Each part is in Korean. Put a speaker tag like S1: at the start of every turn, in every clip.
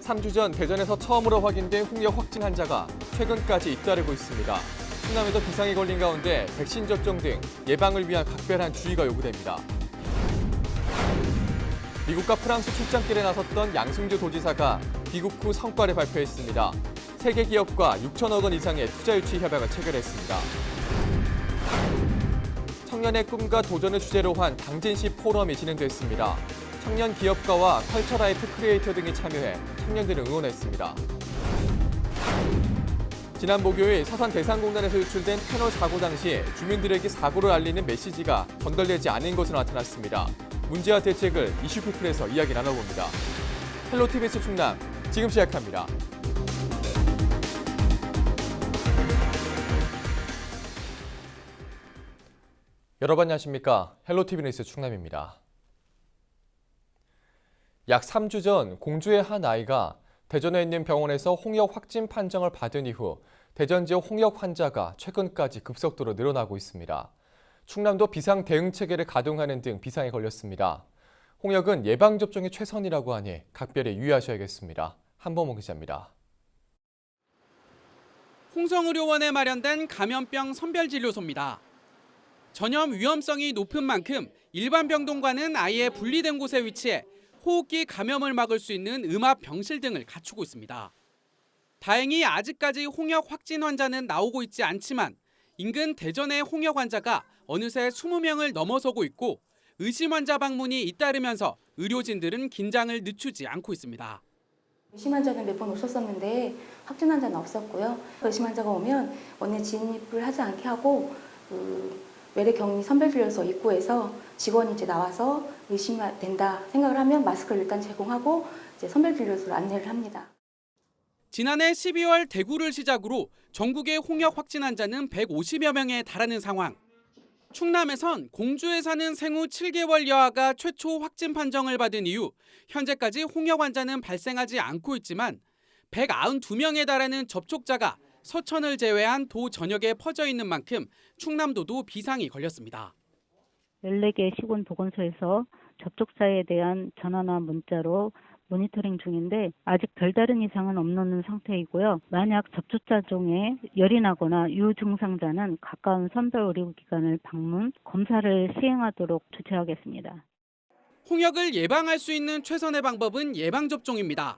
S1: 3주 전 대전에서 처음으로 확인된 홍역 확진 환자가 최근까지 잇따르고 있습니다. 충남에도 비상이 걸린 가운데 백신 접종 등 예방을 위한 각별한 주의가 요구됩니다. 미국과 프랑스 출장길에 나섰던 양승조 도지사가 귀국 후 성과를 발표했습니다. 세계 기업과 6천억 원 이상의 투자 유치 협약을 체결했습니다. 청년의 꿈과 도전을 주제로 한 당진시 포럼이 진행됐습니다. 청년 기업가와 컬처라이프 크리에이터 등이 참여해 청년들을 응원했습니다. 지난 목요일 서산대상공단에서 유출된 패널 사고 당시 주민들에게 사고를 알리는 메시지가 전달되지 않은 것으로 나타났습니다. 문제와 대책을 이슈피플에서 이야기 나눠봅니다. 헬로 TBS 충남 지금 시작합니다. 여러분 안녕하십니까? 헬로 TV 뉴스 충남입니다. 약 3주 전 공주의 한 아이가 대전에 있는 병원에서 홍역 확진 판정을 받은 이후 대전 지역 홍역 환자가 최근까지 급속도로 늘어나고 있습니다. 충남도 비상 대응 체계를 가동하는 등 비상에 걸렸습니다. 홍역은 예방접종이 최선이라고 하니 각별히 유의하셔야겠습니다. 한범호 기자입니다.
S2: 홍성의료원에 마련된 감염병 선별진료소입니다. 전염 위험성이 높은 만큼 일반 병동과는 아예 분리된 곳에 위치해 호흡기 감염을 막을 수 있는 음압 병실 등을 갖추고 있습니다. 다행히 아직까지 홍역 확진 환자는 나오고 있지 않지만 인근 대전의 홍역 환자가 어느새 20명을 넘어서고 있고 의심 환자 방문이 잇따르면서 의료진들은 긴장을 늦추지 않고 있습니다.
S3: 의심 환자는 몇 번 오셨었는데 확진 환자는 없었고요. 의심 환자가 오면 원내 진입을 하지 않게 하고 외래격리 선별진료소 입구에서 직원이 이제 나와서 의심된다 생각을 하면 마스크를 일단 제공하고 이제 선별진료소로 안내를 합니다.
S2: 지난해 12월 대구를 시작으로 전국의 홍역 확진 환자는 150여 명에 달하는 상황. 충남에선 공주에 사는 생후 7개월 여아가 최초 확진 판정을 받은 이후 현재까지 홍역 환자는 발생하지 않고 있지만 192명에 달하는 접촉자가 서천을 제외한 도 전역에 퍼져 있는 만큼 충남도도 비상이 걸렸습니다.
S4: 14개 시군보건소에서 접촉자에 대한 전화나 문자로 모니터링 중인데 아직 별다른 이상은 없는 상태이고요. 만약 접촉자 중에 열이 나거나 유증상자는 가까운 선별의료기관을 방문, 검사를 시행하도록 조치하겠습니다.
S2: 홍역을 예방할 수 있는 최선의 방법은 예방접종입니다.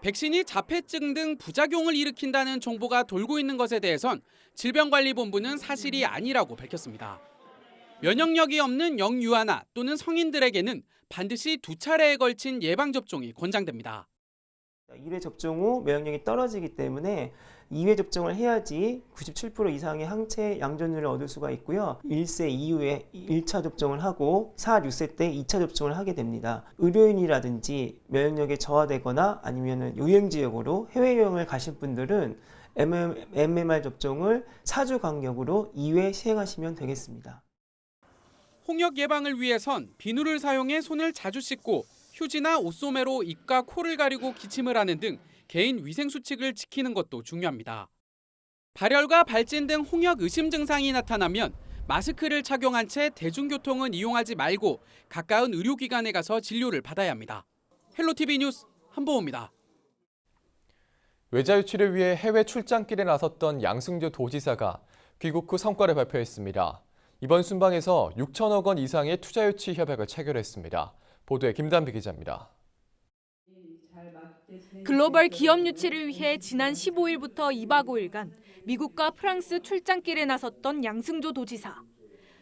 S2: 백신이 자폐증 등 부작용을 일으킨다는 정보가 돌고 있는 것에 대해선 질병관리본부는 사실이 아니라고 밝혔습니다. 면역력이 없는 영유아나 또는 성인들에게는 반드시 2차례에 걸친 예방접종이 권장됩니다.
S5: 1회 접종 후 면역력이 떨어지기 때문에 2회 접종을 해야지 97% 이상의 항체 양존율을 얻을 수가 있고요. 1세 이후에 1차 접종을 하고 4, 6세 때 2차 접종을 하게 됩니다. 의료인이라든지 면역력이 저하되거나 아니면 유행지역으로 해외여행을 가실 분들은 MMR 접종을 4주 간격으로 2회 시행하시면 되겠습니다.
S2: 홍역 예방을 위해선 비누를 사용해 손을 자주 씻고 휴지나 옷소매로 입과 코를 가리고 기침을 하는 등 개인 위생 수칙을 지키는 것도 중요합니다. 발열과 발진 등 홍역 의심 증상이 나타나면 마스크를 착용한 채 대중교통은 이용하지 말고 가까운 의료기관에 가서 진료를 받아야 합니다. 헬로티비 뉴스 한보호입니다.
S1: 외자 유치를 위해 해외 출장길에 나섰던 양승조 도지사가 귀국 후 성과를 발표했습니다. 이번 순방에서 6천억 원 이상의 투자 유치 협약을 체결했습니다. 보도에 김단비 기자입니다.
S6: 글로벌 기업 유치를 위해 지난 15일부터 2박 5일간 미국과 프랑스 출장길에 나섰던 양승조 도지사.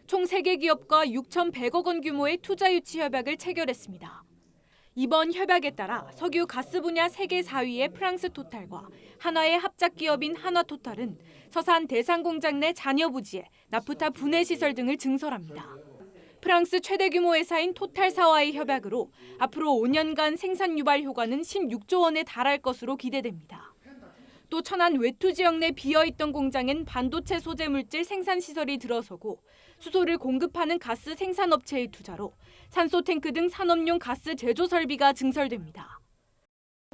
S6: 총 3개 기업과 6,100억 원 규모의 투자 유치 협약을 체결했습니다. 이번 협약에 따라 석유 가스 분야 세계 4위의 프랑스 토탈과 한화의 합작 기업인 한화토탈은 서산 대상공장 내 잔여 부지에 나프타 분해 시설 등을 증설합니다. 프랑스 최대 규모 회사인 토탈사와의 협약으로 앞으로 5년간 생산 유발 효과는 16조 원에 달할 것으로 기대됩니다. 또 천안 외투 지역 내 비어있던 공장엔 반도체 소재 물질 생산 시설이 들어서고 수소를 공급하는 가스 생산업체의 투자로 산소 탱크 등 산업용 가스 제조 설비가 증설됩니다.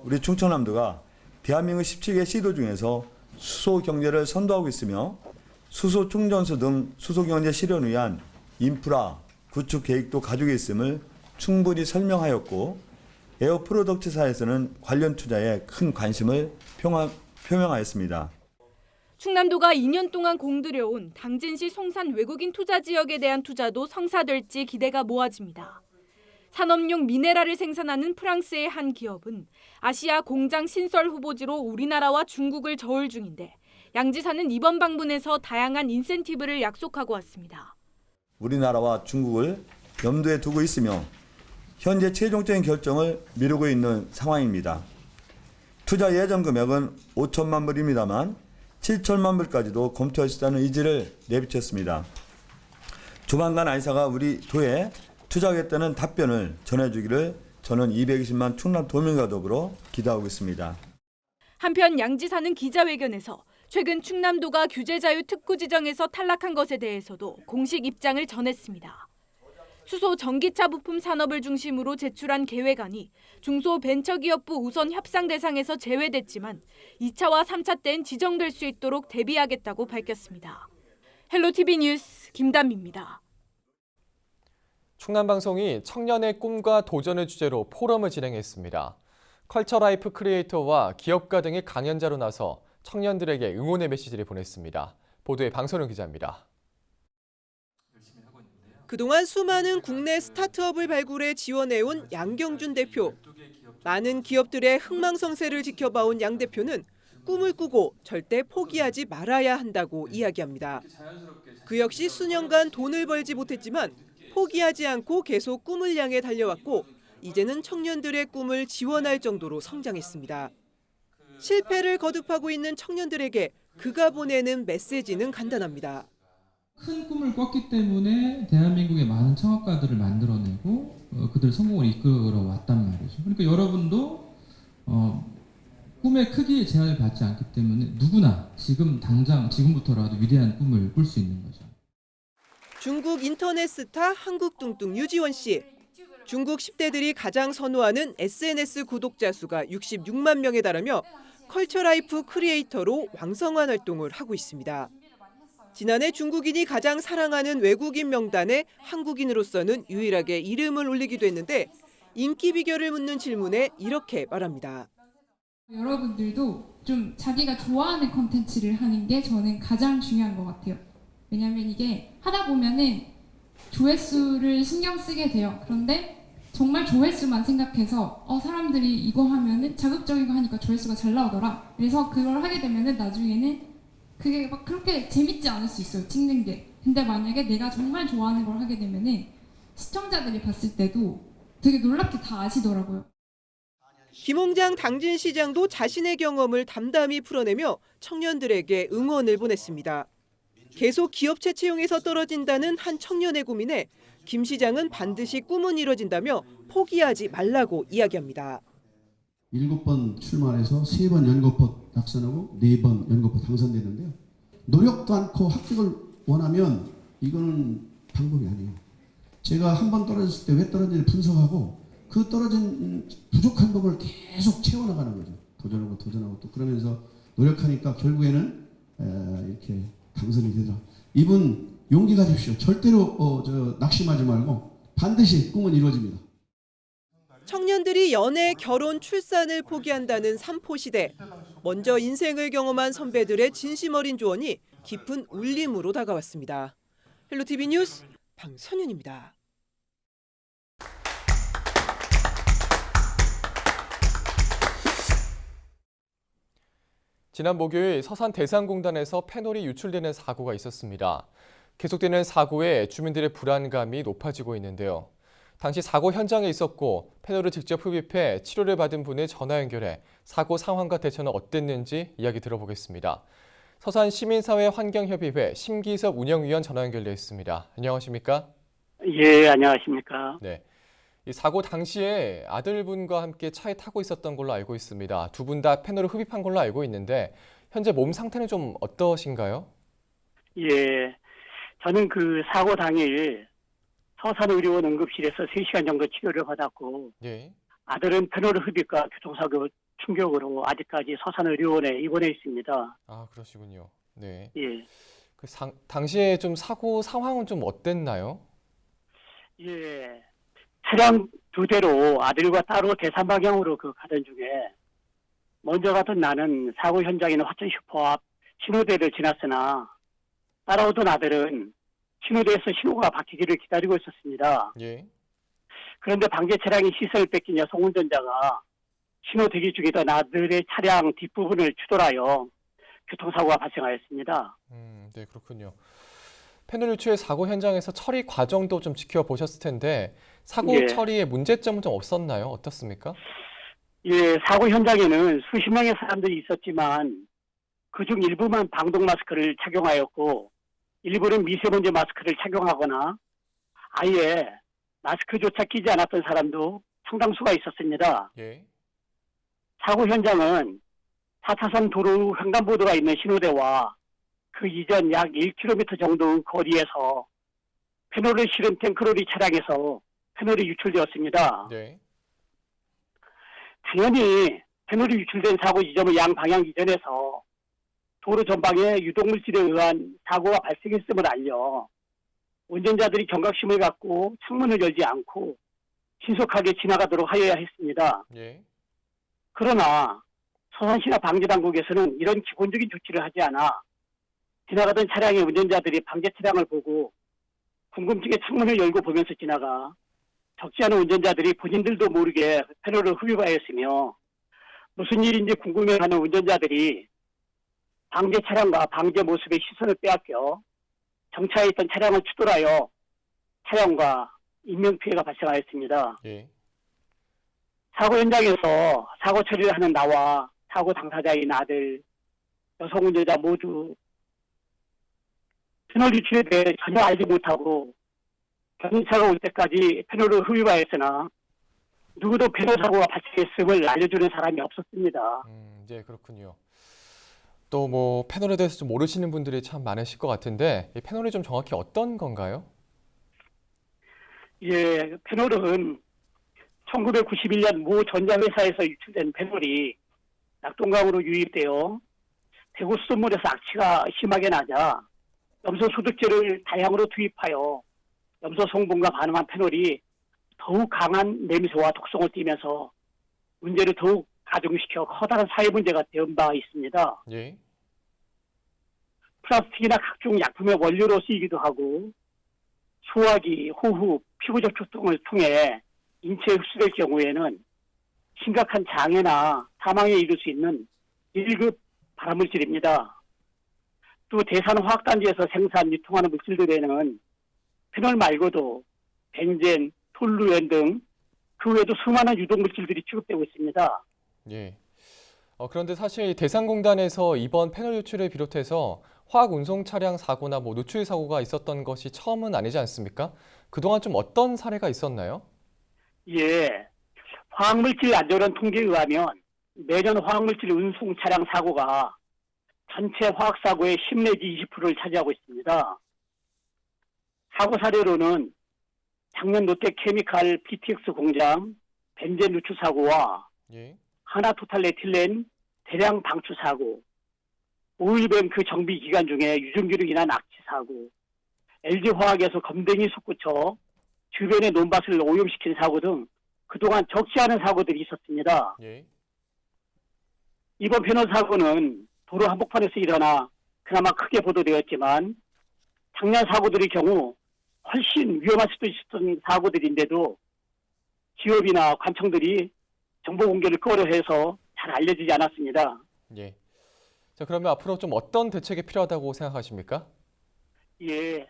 S7: 우리 충청남도가 대한민국 17개 시도 중에서 수소 경제를 선도하고 있으며 수소 충전소 등 수소 경제 실현을 위한 인프라 구축 계획도 가지고 있음을 충분히 설명하였고 에어프로덕트사에서는 관련 투자에 큰 관심을 표명하였습니다.
S6: 충남도가 2년 동안 공들여온 당진시 송산 외국인 투자 지역에 대한 투자도 성사될지 기대가 모아집니다. 산업용 미네랄을 생산하는 프랑스의 한 기업은 아시아 공장 신설 후보지로 우리나라와 중국을 저울 중인데 양 지사는 이번 방문에서 다양한 인센티브를 약속하고 왔습니다.
S7: 우리나라와 중국을 염두에 두고 있으며 현재 최종적인 결정을 미루고 있는 상황입니다. 투자 예정 금액은 5천만 불입니다만 7천만 불까지도 검토할 수 있다는 의지를 내비쳤습니다. 조만간 아이사가 우리 도에 투자하겠다는 답변을 전해주기를 저는 220만 충남 도민과 더불어 기대하고 있습니다.
S6: 한편 양 지사는 기자회견에서 최근 충남도가 규제 자유 특구 지정에서 탈락한 것에 대해서도 공식 입장을 전했습니다. 수소 전기차 부품 산업을 중심으로 제출한 계획안이 중소벤처기업부 우선 협상 대상에서 제외됐지만 2차와 3차 때는 지정될 수 있도록 대비하겠다고 밝혔습니다. 헬로티비 뉴스 김담미입니다.
S1: 충남방송이 청년의 꿈과 도전을 주제로 포럼을 진행했습니다. 컬처라이프 크리에이터와 기업가 등이 강연자로 나서 청년들에게 응원의 메시지를 보냈습니다. 보도에 방선우 기자입니다.
S8: 그동안 수많은 국내 스타트업을 발굴해 지원해온 양경준 대표. 많은 기업들의 흥망성쇠를 지켜봐온 양 대표는 꿈을 꾸고 절대 포기하지 말아야 한다고 이야기합니다. 그 역시 수년간 돈을 벌지 못했지만 포기하지 않고 계속 꿈을 향해 달려왔고 이제는 청년들의 꿈을 지원할 정도로 성장했습니다. 실패를 거듭하고 있는 청년들에게 그가 보내는 메시지는 간단합니다.
S9: 큰 꿈을 꿨기 때문에 대한민국의 많은 창업가들을 만들어내고 그들 성공을 이끌어 왔단 말이죠. 그러니까 여러분도 꿈의 크기에 제한을 받지 않기 때문에 누구나 지금부터라도 위대한 꿈을 꿀 수 있는 거죠.
S8: 중국 인터넷 스타 한국뚱뚱 유지원 씨. 중국 10대들이 가장 선호하는 SNS 구독자 수가 66만 명에 달하며 컬처라이프 크리에이터로 왕성한 활동을 하고 있습니다. 지난해 중국인이 가장 사랑하는 외국인 명단에 한국인으로서는 유일하게 이름을 올리기도 했는데 인기 비결을 묻는 질문에 이렇게 말합니다.
S10: 여러분들도 좀 자기가 좋아하는 콘텐츠를 하는 게 저는 가장 중요한 것 같아요. 왜냐면 이게 하다 보면은 조회수를 신경 쓰게 돼요. 그런데 정말 조회수만 생각해서 사람들이 이거 하면은 자극적인 거 하니까 조회수가 잘 나오더라. 그래서 그걸 하게 되면은 나중에는 그게 막 그렇게 재밌지 않을 수 있어요, 찍는 게. 근데 만약에 내가 정말 좋아하는 걸 하게 되면은 시청자들이 봤을 때도 되게 놀랍게 다 아시더라고요.
S8: 김홍장 당진시장도 자신의 경험을 담담히 풀어내며 청년들에게 응원을 보냈습니다. 계속 기업체 채용에서 떨어진다는 한 청년의 고민에 김 시장은 반드시 꿈은 이뤄진다며 포기하지 말라고 이야기합니다.
S11: 7번 출마해서 3번 연거푸 낙선하고 4번 연거푸 당선됐는데요. 노력도 않고 합격을 원하면 이거는 방법이 아니에요. 제가 한 번 떨어졌을 때 왜 떨어졌는지 분석하고 그 떨어진 부족한 부분을 계속 채워나가는 거죠. 도전하고 또 그러면서 노력하니까 결국에는 이렇게 당선이 되죠. 이분 용기 가집시오. 절대로 낙심하지 말고 반드시 꿈은 이루어집니다.
S8: 청년들이 연애, 결혼, 출산을 포기한다는 삼포시대. 먼저 인생을 경험한 선배들의 진심 어린 조언이 깊은 울림으로 다가왔습니다. 헬로티비 뉴스 방선윤입니다.
S1: 지난 목요일 서산 대산공단에서 페놀이 유출되는 사고가 있었습니다. 계속되는 사고에 주민들의 불안감이 높아지고 있는데요. 당시 사고 현장에 있었고 페놀을 직접 흡입해 치료를 받은 분을 전화 연결해 사고 상황과 대처는 어땠는지 이야기 들어보겠습니다. 서산 시민사회 환경협의회 심기섭 운영위원 전화 연결되어 있습니다. 안녕하십니까?
S12: 예, 안녕하십니까?
S1: 네. 이 사고 당시에 아들분과 함께 차에 타고 있었던 걸로 알고 있습니다. 두 분 다 페놀을 흡입한 걸로 알고 있는데 현재 몸 상태는 좀 어떠신가요?
S12: 예, 저는 그 사고 당일 서산의료원 응급실에서 3시간 정도 치료를 받았고
S1: 예.
S12: 아들은 페놀 흡입과 교통사고 충격으로 아직까지 서산의료원에 입원해 있습니다.
S1: 아, 그러시군요. 네.
S12: 예.
S1: 당시에 좀 사고 상황은 좀 어땠나요?
S12: 예. 차량 2대로 아들과 따로 대산 방향으로 가던 중에 먼저 가던 나는 사고 현장에 있는 화천 슈퍼 앞 신호대를 지났으나 따라오던 아들은 신호대에서 신호가 바뀌기를 기다리고 있었습니다.
S1: 예.
S12: 그런데 방제 차량이 시선을 뺏긴 여성 운전자가 신호 대기 중이던 아들의 차량 뒷부분을 추돌하여 교통사고가 발생하였습니다.
S1: 네, 그렇군요. 패널 유출 사고 현장에서 처리 과정도 좀 지켜보셨을 텐데 사고
S12: 예.
S1: 처리에 문제점은 좀 없었나요? 어떻습니까?
S12: 예, 사고 현장에는 수십 명의 사람들이 있었지만 그중 일부만 방독 마스크를 착용하였고 일부는 미세먼지 마스크를 착용하거나 아예 마스크조차 끼지 않았던 사람도 상당수가 있었습니다.
S1: 예.
S12: 사고 현장은 4차선 도로 횡단보도가 있는 신호대와 그 이전 약 1km 정도 거리에서 페놀을 실은 탱크로리 차량에서 페놀이 유출되었습니다.
S1: 네.
S12: 당연히 페놀이 유출된 사고 지점의 양방향 이전에서 도로 전방에 유독물질에 의한 사고가 발생했음을 알려 운전자들이 경각심을 갖고 창문을 열지 않고 신속하게 지나가도록 하여야 했습니다.
S1: 예.
S12: 그러나 서산시나 방제당국에서는 이런 기본적인 조치를 하지 않아 지나가던 차량의 운전자들이 방제 차량을 보고 궁금증에 창문을 열고 보면서 지나가 적지 않은 운전자들이 본인들도 모르게 페널을 흡입하였으며 무슨 일인지 궁금해하는 운전자들이 방제 차량과 방제 모습의 시선을 빼앗겨 정차해 있던 차량을 추돌하여 차량과 인명피해가 발생하였습니다.
S1: 예.
S12: 사고 현장에서 사고 처리를 하는 나와 사고 당사자인 아들, 여성 운전자 모두 페놀 유출에 대해 전혀 알지 못하고 경찰차가 올 때까지 페놀을 흡입하였으나 누구도 페놀 사고가 발생했음을 알려주는 사람이 없었습니다.
S1: 네, 그렇군요. 또 뭐 패널에 대해서 좀 모르시는 분들이 참 많으실 것 같은데 이 패널이 좀 정확히 어떤 건가요?
S12: 예, 페놀은 1991년 모 전자회사에서 유출된 페놀이 낙동강으로 유입되어 대구 수돗물에서 악취가 심하게 나자 염소 소득제를 다량으로 투입하여 염소 성분과 반응한 페놀이 더욱 강한 냄새와 독성을 띠면서 문제를 더욱 가중시켜 커다란 사회 문제가 된 바 있습니다.
S1: 예.
S12: 플라스틱이나 각종 약품의 원료로 쓰이기도 하고 소화기, 호흡, 피부 접촉 등을 통해 인체에 흡수될 경우에는 심각한 장애나 사망에 이를 수 있는 1급 발암물질입니다. 또 대산화학단지에서 생산, 유통하는 물질들에는 페놀 말고도 벤젠, 톨루엔 등 그 외에도 수많은 유독물질들이 취급되고 있습니다.
S1: 예. 그런데 사실 대산공단에서 이번 패널 유출을 비롯해서 화학 운송 차량 사고나 뭐 누출 사고가 있었던 것이 처음은 아니지 않습니까? 그동안 좀 어떤 사례가 있었나요?
S12: 예. 화학물질 안전원 통계에 의하면 매년 화학물질 운송 차량 사고가 전체 화학사고의 10 내지 20%를 차지하고 있습니다. 사고 사례로는 작년 롯데케미칼 PTX 공장 벤젠 누출 사고와
S1: 예.
S12: 하나토탈에틸렌 대량 방출 사고, 오일뱅크 정비 기간 중에 유증기로 인한 악취 사고, LG화학에서 검댕이 솟구쳐 주변의 논밭을 오염시킨 사고 등 그동안 적지 않은 사고들이 있었습니다.
S1: 예.
S12: 이번 패널 사고는 도로 한복판에서 일어나 그나마 크게 보도되었지만 작년 사고들의 경우 훨씬 위험할 수도 있었던 사고들인데도 기업이나 관청들이 정보 공개를 꺼려해서 잘 알려지지 않았습니다.
S1: 예. 자, 그러면 앞으로 좀 어떤 대책이 필요하다고 생각하십니까?
S12: 예.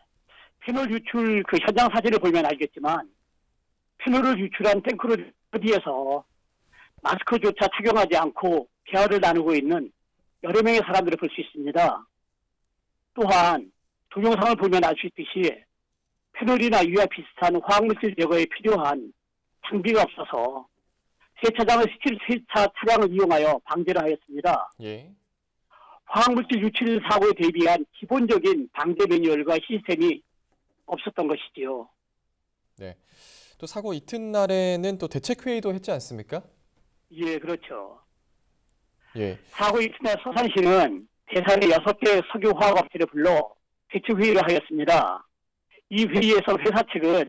S12: 페놀 유출 그 현장 사진을 보면 알겠지만 페놀을 유출한 탱크로리에서 마스크조차 착용하지 않고 대화를 나누고 있는 여러 명의 사람들을 볼 수 있습니다. 또한 동영상을 보면 알 수 있듯이 페놀이나 이와 비슷한 화학물질 제거에 필요한 장비가 없어서 세차장을 스틸 세차 차량을 이용하여 방제를 하였습니다.
S1: 예.
S12: 화학물질 유출 사고에 대비한 기본적인 방제 매뉴얼과 시스템이 없었던 것이지요.
S1: 네. 또 사고 이튿날에는 또 대책회의도 했지 않습니까?
S12: 예, 그렇죠.
S1: 예.
S12: 사고 이튿날 서산시는 대산의 6개 석유화학업체를 불러 대책회의를 하였습니다. 이 회의에서 회사 측은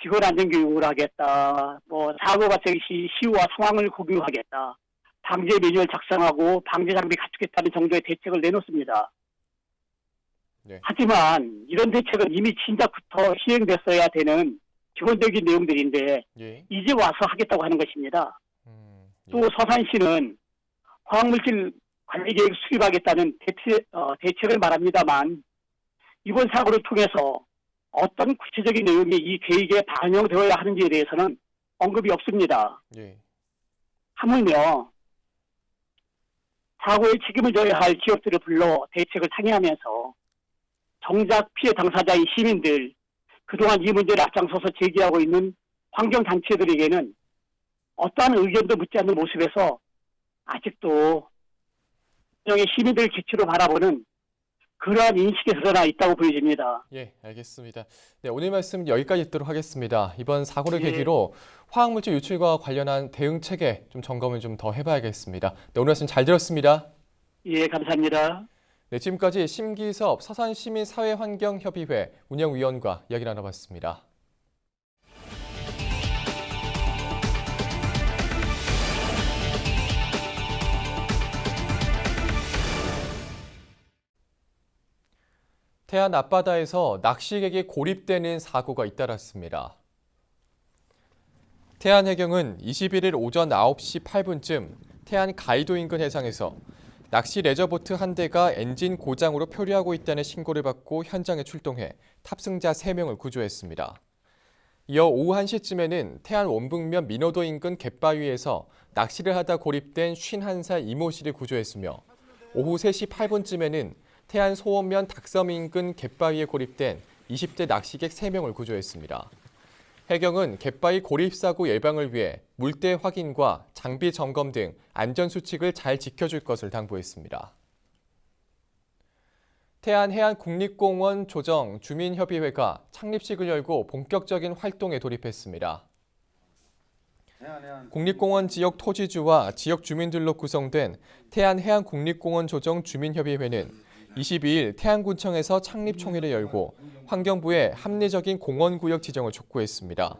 S12: 직원 안전 교육을 하겠다. 뭐 사고 발생 시 시후와 상황을 공유하겠다. 방제 매뉴얼 작성하고 방제 장비 갖추겠다는 정도의 대책을 내놓습니다.
S1: 네.
S12: 하지만 이런 대책은 이미 진작부터 시행됐어야 되는 기본적인 내용들인데
S1: 예.
S12: 이제 와서 하겠다고 하는 것입니다.
S1: 예.
S12: 또 서산시는 화학물질 관리계획 수립하겠다는 대책을 말합니다만 이번 사고를 통해서 어떤 구체적인 내용이 이 계획에 반영되어야 하는지에 대해서는 언급이 없습니다.
S1: 예.
S12: 하물며 사고의 책임을 져야 할 기업들을 불러 대책을 상의하면서 정작 피해 당사자인 시민들, 그동안 이 문제를 앞장서서 제기하고 있는 환경단체들에게는 어떠한 의견도 묻지 않는 모습에서 아직도 시민들을 기초로 바라보는 그러한 인식에 드러나 있다고 보여집니다.
S1: 예, 알겠습니다. 네, 오늘 말씀 여기까지 듣도록 하겠습니다. 이번 사고를
S12: 예.
S1: 계기로 화학물질 유출과 관련한 대응 체계 좀 점검을 좀 더 해봐야겠습니다. 네, 오늘 말씀 잘 들었습니다.
S12: 예, 감사합니다.
S1: 네, 지금까지 심기섭 서산시민사회환경협의회 운영위원과 이야기 나눠봤습니다. 태안 앞바다에서 낚시객이 고립되는 사고가 잇따랐습니다. 태안해경은 21일 오전 9시 8분쯤 태안 가이도 인근 해상에서 낚시 레저보트 한 대가 엔진 고장으로 표류하고 있다는 신고를 받고 현장에 출동해 탑승자 3명을 구조했습니다. 이어 오후 1시쯤에는 태안 원북면 민호도 인근 갯바위에서 낚시를 하다 고립된 51살 이모 씨를 구조했으며 오후 3시 8분쯤에는 태안 소원면 닭섬 인근 갯바위에 고립된 20대 낚시객 3명을 구조했습니다. 해경은 갯바위 고립사고 예방을 위해 물때 확인과 장비 점검 등 안전수칙을 잘 지켜줄 것을 당부했습니다. 태안해안국립공원 조정 주민협의회가 창립식을 열고 본격적인 활동에 돌입했습니다. 국립공원 지역 토지주와 지역 주민들로 구성된 태안해안국립공원 조정 주민협의회는 22일 태안군청에서 창립총회를 열고 환경부에 합리적인 공원구역 지정을 촉구했습니다.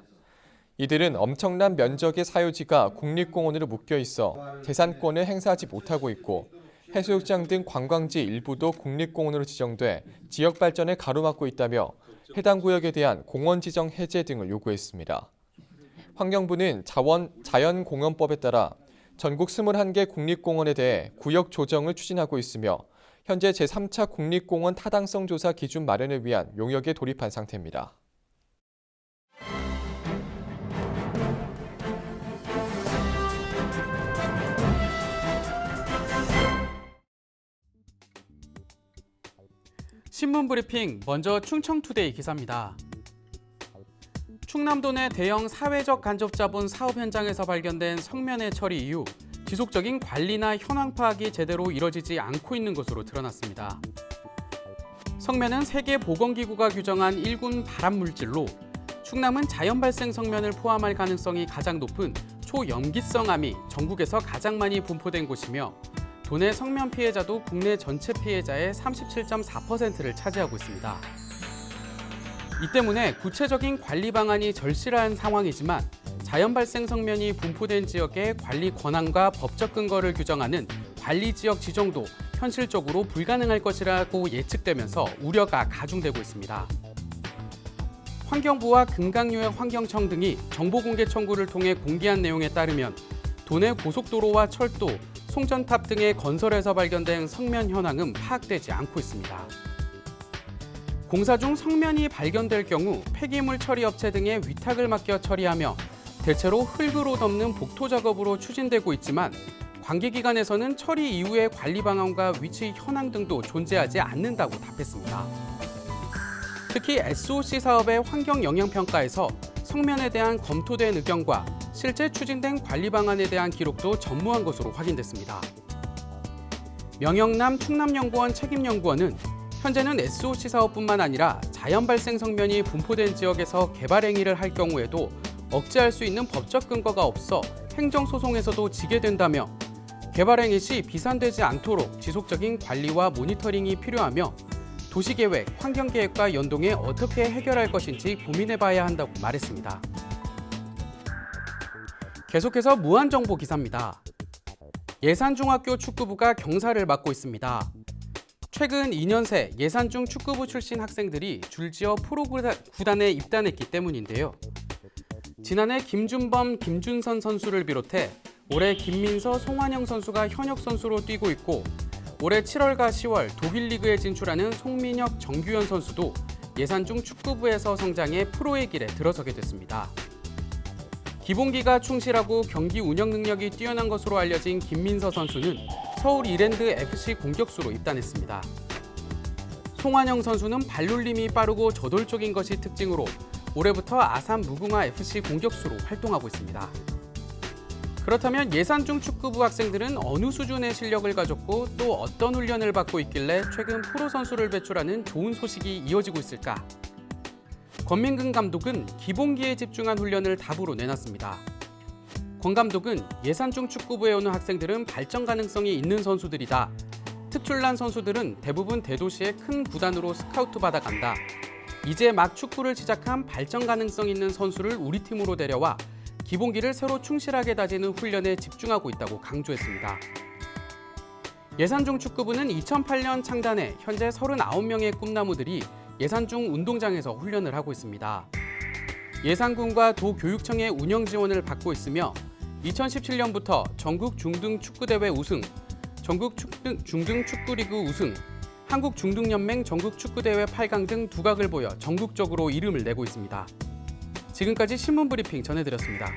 S1: 이들은 엄청난 면적의 사유지가 국립공원으로 묶여 있어 재산권을 행사하지 못하고 있고 해수욕장 등 관광지 일부도 국립공원으로 지정돼 지역 발전을 가로막고 있다며 해당 구역에 대한 공원 지정 해제 등을 요구했습니다. 환경부는 자연공원법에 따라 전국 21개 국립공원에 대해 구역 조정을 추진하고 있으며 현재 제3차 국립공원 타당성 조사 기준 마련을 위한 용역에 돌입한 상태입니다.
S2: 신문 브리핑, 먼저 충청투데이 기사입니다. 충남도 내 대형 사회적 간접 자본 사업 현장에서 발견된 성면의 처리 이후 지속적인 관리나 현황 파악이 제대로 이뤄지지 않고 있는 것으로 드러났습니다. 성면은 세계보건기구가 규정한 1군 발암물질로 충남은 자연 발생 성면을 포함할 가능성이 가장 높은 초염기성 암이 전국에서 가장 많이 분포된 곳이며 도내 성면 피해자도 국내 전체 피해자의 37.4%를 차지하고 있습니다. 이 때문에 구체적인 관리 방안이 절실한 상황이지만 자연 발생 성면이 분포된 지역의 관리 권한과 법적 근거를 규정하는 관리지역 지정도 현실적으로 불가능할 것이라고 예측되면서 우려가 가중되고 있습니다. 환경부와 금강요역환경청 등이 정보공개 청구를 통해 공개한 내용에 따르면 도내 고속도로와 철도, 송전탑 등의 건설에서 발견된 성면 현황은 파악되지 않고 있습니다. 공사 중 성면이 발견될 경우 폐기물 처리 업체 등에 위탁을 맡겨 처리하며 대체로 흙으로 덮는 복토 작업으로 추진되고 있지만 관계기관에서는 처리 이후의 관리 방안과 위치 현황 등도 존재하지 않는다고 답했습니다. 특히 SOC 사업의 환경 영향 평가에서 성면에 대한 검토된 의견과 실제 추진된 관리 방안에 대한 기록도 전무한 것으로 확인됐습니다. 명영남 충남연구원 책임연구원은 현재는 SOC 사업뿐만 아니라 자연 발생 성면이 분포된 지역에서 개발 행위를 할 경우에도 억제할 수 있는 법적 근거가 없어 행정소송에서도 지게 된다며 개발 행위 시 비산되지 않도록 지속적인 관리와 모니터링이 필요하며 도시계획, 환경계획과 연동해 어떻게 해결할 것인지 고민해봐야 한다고 말했습니다. 계속해서 무한정보 기사입니다. 예산중학교 축구부가 경사를 맡고 있습니다. 최근 2년 새 예산중 축구부 출신 학생들이 줄지어 프로구단에 입단했기 때문인데요. 지난해 김준범, 김준선 선수를 비롯해 올해 김민서, 송환영 선수가 현역 선수로 뛰고 있고 올해 7월과 10월 독일 리그에 진출하는 송민혁, 정규현 선수도 예산중 축구부에서 성장해 프로의 길에 들어서게 됐습니다. 기본기가 충실하고 경기 운영 능력이 뛰어난 것으로 알려진 김민서 선수는 서울 이랜드 FC 공격수로 입단했습니다. 송환영 선수는 발놀림이 빠르고 저돌적인 것이 특징으로 올해부터 아산 무궁화 FC 공격수로 활동하고 있습니다. 그렇다면 예산중 축구부 학생들은 어느 수준의 실력을 가졌고 또 어떤 훈련을 받고 있길래 최근 프로 선수를 배출하는 좋은 소식이 이어지고 있을까? 권민근 감독은 기본기에 집중한 훈련을 답으로 내놨습니다. 권 감독은 예산중 축구부에 오는 학생들은 발전 가능성이 있는 선수들이다. 특출난 선수들은 대부분 대도시의 큰 구단으로 스카우트 받아간다. 이제 막 축구를 시작한 발전 가능성 있는 선수를 우리 팀으로 데려와 기본기를 새로 충실하게 다지는 훈련에 집중하고 있다고 강조했습니다. 예산중 축구부는 2008년 창단해 현재 39명의 꿈나무들이 예산중 운동장에서 훈련을 하고 있습니다. 예산군과 도교육청의 운영 지원을 받고 있으며 2017년부터 전국 중등 축구대회 우승, 전국 중등 축구리그 우승, 한국 중등연맹 전국 축구대회 8강 등 두각을 보여 전국적으로 이름을 내고 있습니다. 지금까지 신문브리핑 전해드렸습니다.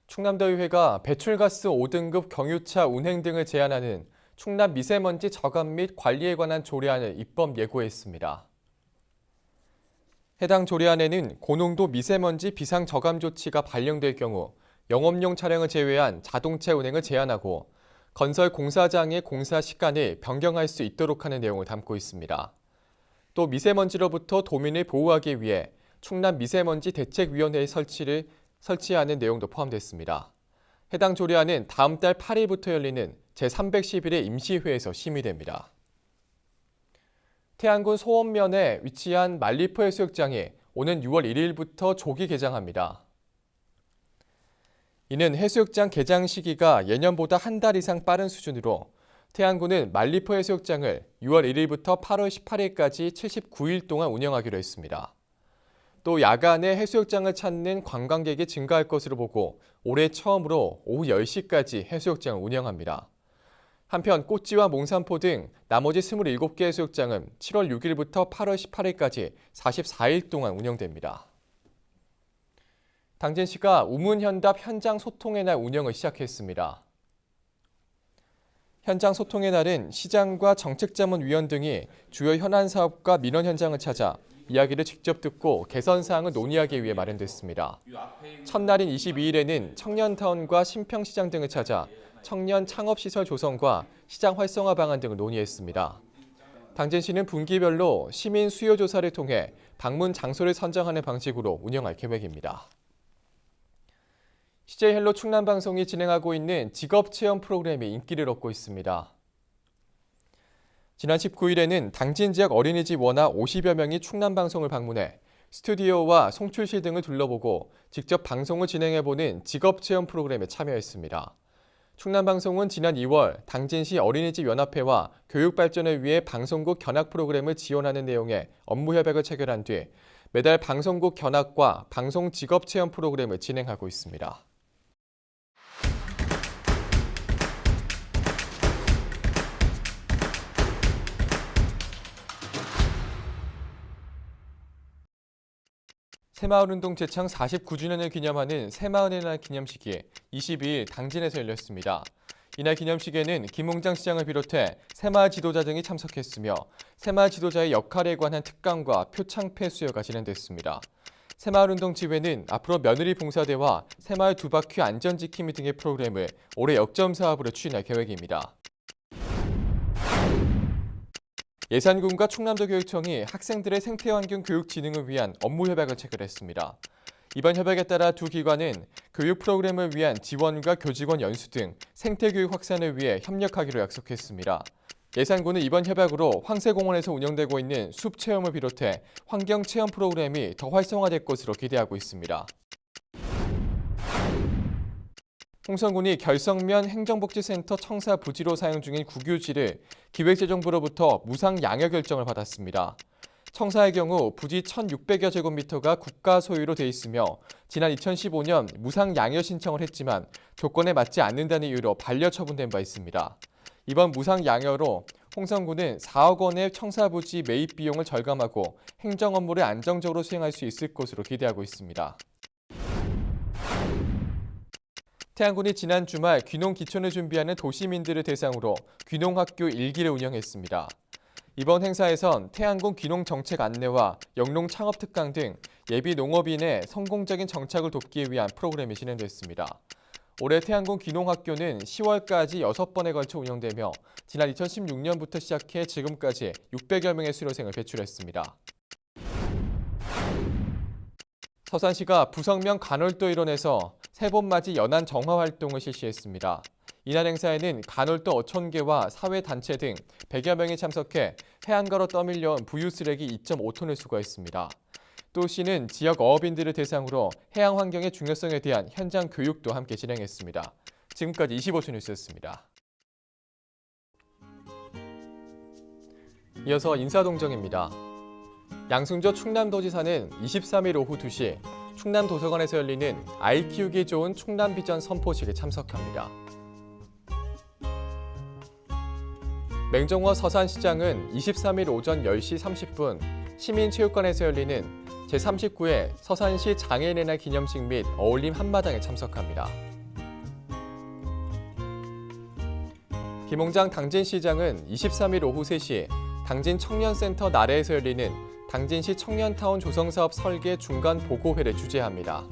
S1: 충남더위회가 배출가스 5등급 경유차 운행 등을 제한하는 충남 미세먼지 저감 및 관리에 관한 조례안을 입법 예고했습니다. 해당 조례안에는 고농도 미세먼지 비상 저감 조치가 발령될 경우 영업용 차량을 제외한 자동차 운행을 제한하고 건설 공사장의 공사 시간을 변경할 수 있도록 하는 내용을 담고 있습니다. 또 미세먼지로부터 도민을 보호하기 위해 충남 미세먼지 대책위원회의 설치하는 내용도 포함됐습니다. 해당 조례안은 다음 달 8일부터 열리는 제311회 임시회에서 심의됩니다. 태안군 소원면에 위치한 말리포 해수욕장이 오는 6월 1일부터 조기 개장합니다. 이는 해수욕장 개장 시기가 예년보다 한 달 이상 빠른 수준으로 태안군은 말리포 해수욕장을 6월 1일부터 8월 18일까지 79일 동안 운영하기로 했습니다. 또 야간에 해수욕장을 찾는 관광객이 증가할 것으로 보고 올해 처음으로 오후 10시까지 해수욕장을 운영합니다. 한편 꽃지와 몽산포 등 나머지 27개 해수욕장은 7월 6일부터 8월 18일까지 44일 동안 운영됩니다. 당진시가 우문현답 현장 소통의 날 운영을 시작했습니다. 현장 소통의 날은 시장과 정책자문위원 등이 주요 현안 사업과 민원 현장을 찾아 이야기를 직접 듣고 개선 사항을 논의하기 위해 마련됐습니다. 첫날인 22일에는 청년타운과 신평시장 등을 찾아 청년 창업시설 조성과 시장 활성화 방안 등을 논의했습니다. 당진시는 분기별로 시민 수요 조사를 통해 방문 장소를 선정하는 방식으로 운영할 계획입니다. CJ 헬로 충남방송이 진행하고 있는 직업체험 프로그램이 인기를 얻고 있습니다. 지난 19일에는 당진 지역 어린이집 원아 50여 명이 충남방송을 방문해 스튜디오와 송출실 등을 둘러보고 직접 방송을 진행해보는 직업체험 프로그램에 참여했습니다. 충남방송은 지난 2월 당진시 어린이집 연합회와 교육발전을 위해 방송국 견학 프로그램을 지원하는 내용의 업무협약을 체결한 뒤 매달 방송국 견학과 방송 직업체험 프로그램을 진행하고 있습니다. 새마을운동 제창 49주년을 기념하는 새마을의 날 기념식이 22일 당진에서 열렸습니다. 이날 기념식에는 김홍장 시장을 비롯해 새마을 지도자 등이 참석했으며 새마을 지도자의 역할에 관한 특강과 표창패 수여가 진행됐습니다. 새마을운동 지회는 앞으로 며느리 봉사대와 새마을 두 바퀴 안전지킴이 등의 프로그램을 올해 역점 사업으로 추진할 계획입니다. 예산군과 충남도교육청이 학생들의 생태환경 교육 진흥을 위한 업무 협약을 체결했습니다. 이번 협약에 따라 두 기관은 교육 프로그램을 위한 지원과 교직원 연수 등 생태교육 확산을 위해 협력하기로 약속했습니다. 예산군은 이번 협약으로 황새공원에서 운영되고 있는 숲 체험을 비롯해 환경 체험 프로그램이 더 활성화될 것으로 기대하고 있습니다. 홍성군이 결성면 행정복지센터 청사 부지로 사용 중인 국유지를 기획재정부로부터 무상 양해 결정을 받았습니다. 청사의 경우 부지 1,600여 제곱미터가 국가 소유로 돼 있으며 지난 2015년 무상 양해 신청을 했지만 조건에 맞지 않는다는 이유로 반려 처분된 바 있습니다. 이번 무상 양해로 홍성군은 4억 원의 청사 부지 매입 비용을 절감하고 행정 업무를 안정적으로 수행할 수 있을 것으로 기대하고 있습니다. 태안군이 지난 주말 귀농 기촌을 준비하는 도시민들을 대상으로 귀농학교 1기를 운영했습니다. 이번 행사에선 태안군 귀농 정책 안내와 영농 창업 특강 등 예비 농업인의 성공적인 정착을 돕기 위한 프로그램이 진행됐습니다. 올해 태안군 귀농학교는 10월까지 6번에 걸쳐 운영되며 지난 2016년부터 시작해 지금까지 600여 명의 수료생을 배출했습니다. 서산시가 부성면 간월도 일원에서 새봄맞이 연안 정화 활동을 실시했습니다. 이날 행사에는 간월도 어촌계와 사회단체 등 100여 명이 참석해 해안가로 떠밀려온 부유 쓰레기 2.5톤을 수거했습니다. 또 시는 지역 어업인들을 대상으로 해양 환경의 중요성에 대한 현장 교육도 함께 진행했습니다. 지금까지 25초 뉴스였습니다. 이어서 인사동정입니다. 양승조 충남도지사는 23일 오후 2시 충남도서관에서 열리는 아이 키우기 좋은 충남비전 선포식에 참석합니다. 맹정호 서산시장은 23일 오전 10시 30분 시민체육관에서 열리는 제39회 서산시 장애인의 날 기념식 및 어울림 한마당에 참석합니다. 김홍장 당진시장은 23일 오후 3시 당진 청년센터 나래에서 열리는 당진시 청년타운 조성사업 설계 중간 보고회를 주재합니다.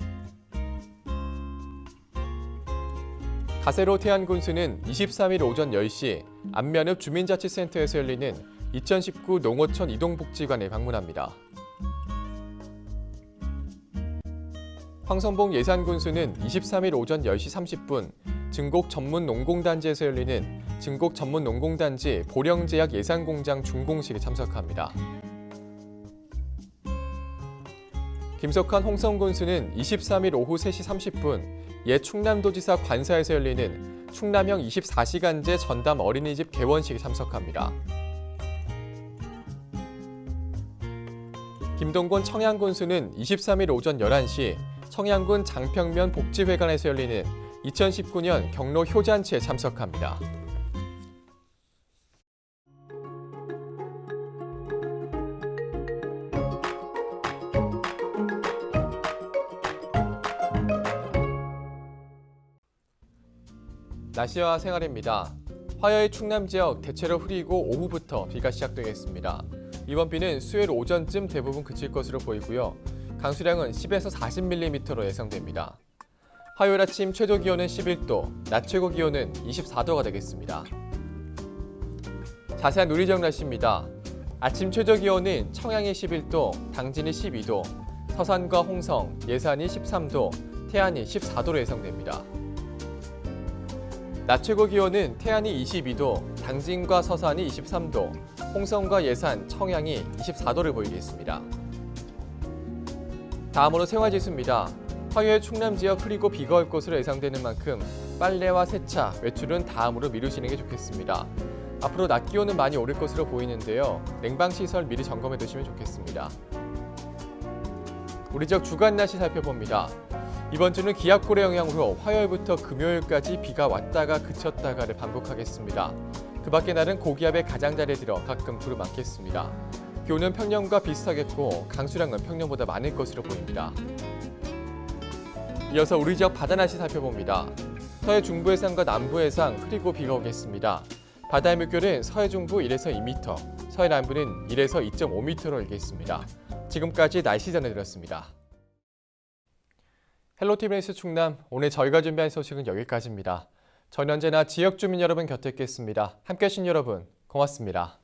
S1: 가세로 태안군수는 23일 오전 10시 안면읍 주민자치센터에서 열리는 2019 농어촌 이동복지관을 방문합니다. 황선봉 예산군수는 23일 오전 10시 30분 증곡 전문농공단지에서 열리는 증곡 전문농공단지 보령제약 예산공장 준공식에 참석합니다. 김석환 홍성군수는 23일 오후 3시 30분 옛 충남도지사 관사에서 열리는 충남형 24시간제 전담 어린이집 개원식에 참석합니다. 김동곤 청양군수는 23일 오전 11시 청양군 장평면 복지회관에서 열리는 2019년 경로 효잔치에 참석합니다. 날씨와 생활입니다. 화요일 충남 지역 대체로 흐리고 오후부터 비가 시작되겠습니다. 이번 비는 수요일 오전쯤 대부분 그칠 것으로 보이고요. 강수량은 10에서 40mm로 예상됩니다. 화요일 아침 최저 기온은 11도, 낮 최고 기온은 24도가 되겠습니다. 자세한 우리 지역 날씨입니다. 아침 최저 기온은 청양이 11도, 당진이 12도, 서산과 홍성, 예산이 13도, 태안이 14도로 예상됩니다. 낮 최고 기온은 태안이 22도, 당진과 서산이 23도, 홍성과 예산, 청양이 24도를 보이겠습니다. 다음으로 생활지수입니다. 화요일 충남 지역 흐리고 비가 올 것으로 예상되는 만큼 빨래와 세차, 외출은 다음으로 미루시는 게 좋겠습니다. 앞으로 낮 기온은 많이 오를 것으로 보이는데요. 냉방시설 미리 점검해 두시면 좋겠습니다. 우리 지역 주간 날씨 살펴봅니다. 이번 주는 기압골의 영향으로 화요일부터 금요일까지 비가 왔다가 그쳤다가를 반복하겠습니다. 그 밖의 날은 고기압의 가장자리에 들어 가끔 구름 많겠습니다. 기온은 평년과 비슷하겠고 강수량은 평년보다 많을 것으로 보입니다. 이어서 우리 지역 바다 날씨 살펴봅니다. 서해 중부 해상과 남부 해상 흐리고 비가 오겠습니다. 바다의 물결은 서해 중부 1에서 2m, 서해 남부는 1에서 2.5m로 일겠습니다. 지금까지 날씨 전해드렸습니다. 헬로티비 뉴스 충남, 오늘 저희가 준비한 소식은 여기까지입니다. 저는 언제나 지역 주민 여러분 곁에 있겠습니다. 함께해 주신 여러분 고맙습니다.